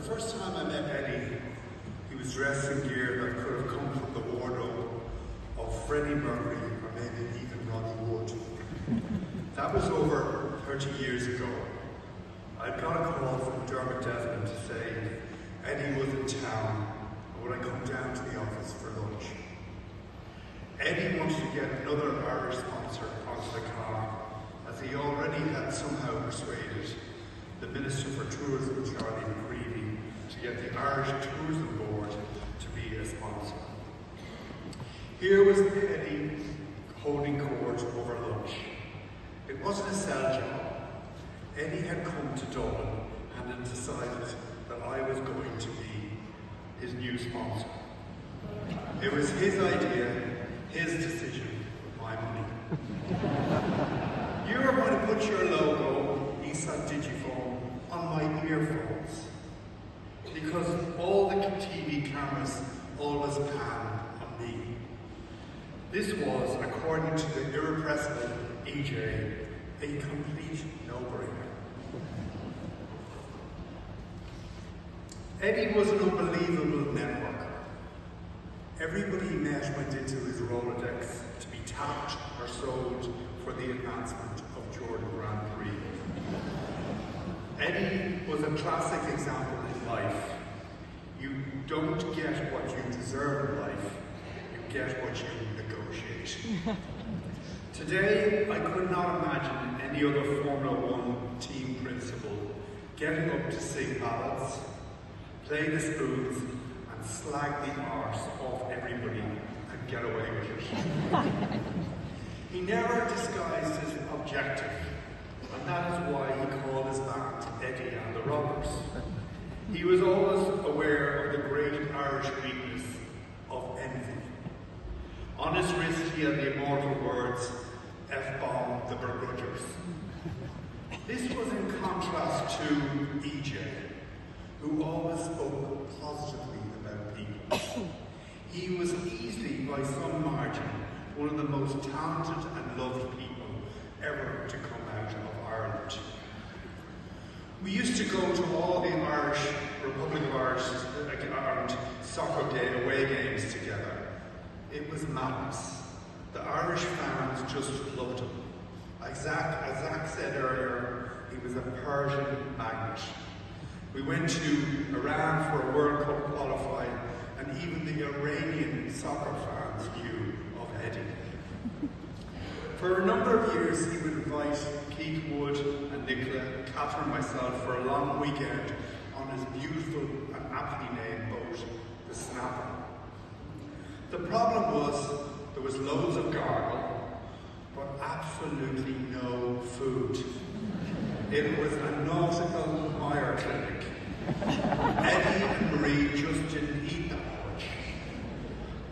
first time I met Eddie, he was dressed in gear that could have come from the wardrobe of Freddie Mercury or maybe even Ronnie Wood. That was over 30 years ago. I'd got a call from Dermot Devlin to say Eddie was in town and would I come down to the office for lunch. Eddie wanted to get another Irish sponsor onto the car, as he already had somehow persuaded the Minister for Tourism, Charlie McCreevy, to get the Irish Tourism Board to be a sponsor. Here was Eddie holding court over lunch. It wasn't a sell job. Eddie had come to Dublin and had decided that I was going to be his new sponsor. It was his idea, his decision, my money. You are going to put your logo, Nissan Digiphone, on my earphones, because all the TV cameras always pan on me. This was, according to the irrepressible EJ, a complete no-brainer. Eddie was an unbelievable networker. Everybody he met went into his Rolodex to be tapped or sold for the advancement of Jordan Grand Prix. Eddie was a classic example in life. You don't get what you deserve in life, you get what you negotiate. Today, I could not imagine any other Formula One team principal getting up to sing ballads, play the spoons, and slag the arse off everybody and get away with it. He never disguised his objective, and that is why he called his band Eddie and the Robbers. He was always aware of the great Irish weakness of envy. On his wrist he had the immortal words, F-bomb the begrudgers. This was in contrast to EJ, who always spoke positively about people. He was easily, by some margin, one of the most talented and loved people ever to come out of Ireland. We used to go to all the Irish, Republic of Ireland soccer day away games together. It was madness. The Irish fans just loved him. As Zach said earlier, he was a Persian magnet. We went to Iran for a World Cup qualifying, and even the Iranian soccer fans knew of Eddie. For a number of years, he would invite Keith Wood and Nicola, Catherine and myself for a long weekend on his beautiful and aptly named boat, the Snapper. The problem was, there was loads of gargle, but absolutely no food. It was a nautical mire clinic. Eddie and Marie just didn't eat that much.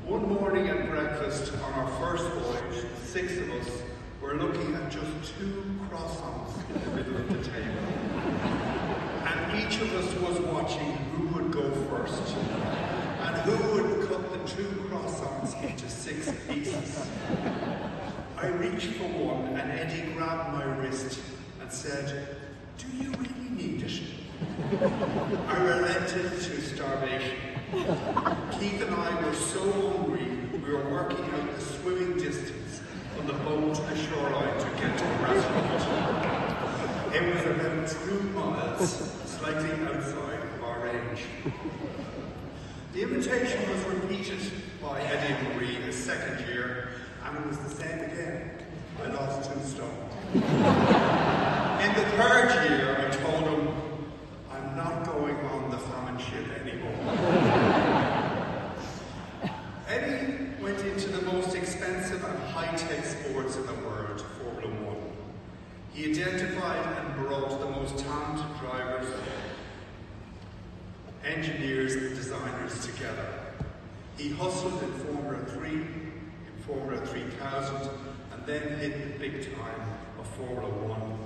One morning at breakfast on our first voyage, 6 of us were looking at just 2 croissants in the middle of the table. And each of us was watching who would go first, and who would cut the 2 croissants into 6 pieces. I reached for one, and Eddie grabbed my wrist and said, "Do you really need it?" I relented to starvation. Keith and I were so hungry, we were working out the swimming distance from the boat to the shoreline to get to the restaurant. It was about 2 miles, slightly outside of our range. The invitation was repeated by Eddie and Marie the second year, and it was the same again. I lost 2 stone. In the 3rd year, I told him, I'm not going on the famine ship anymore. Eddie went into the most expensive and high-tech sports in the world, Formula One. He identified and brought the most talented drivers, engineers and designers together. He hustled in Formula 3, in Formula 3000, and then hit the big time of Formula 1.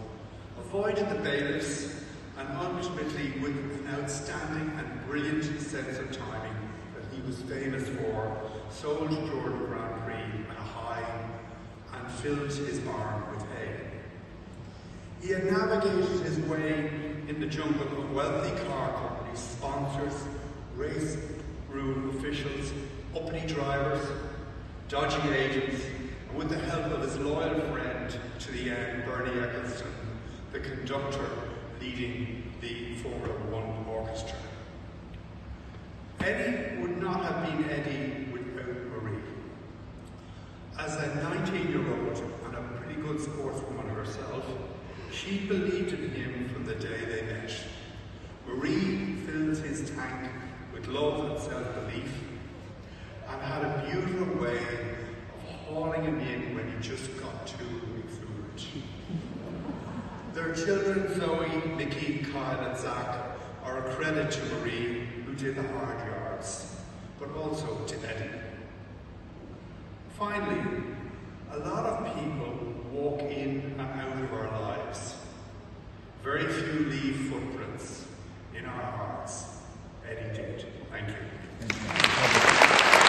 Avoided the bailiffs, and ultimately with an outstanding and brilliant sense of timing that he was famous for, sold Jordan Grand Prix at a high and filled his barn with hay. He had navigated his way in the jungle of wealthy car companies, sponsors, race room officials, uppity drivers, dodgy agents, and with the help of his loyal friend to the end, Bernie Eccleston, the conductor leading the Formula One orchestra. Eddie would not have been Eddie without Marie. As a 19-year-old and a pretty good sportswoman herself, she believed in him from the day they met. Marie filled his tank with love and self-belief and had a beautiful way of hauling him in when he just got too exuberant. Their children, Zoe, Nikki, Kyle and Zach, are a credit to Marie, who did the hard yards, but also to Eddie. Finally, a lot of people walk in and out of our lives. Very few leave footprints in our hearts.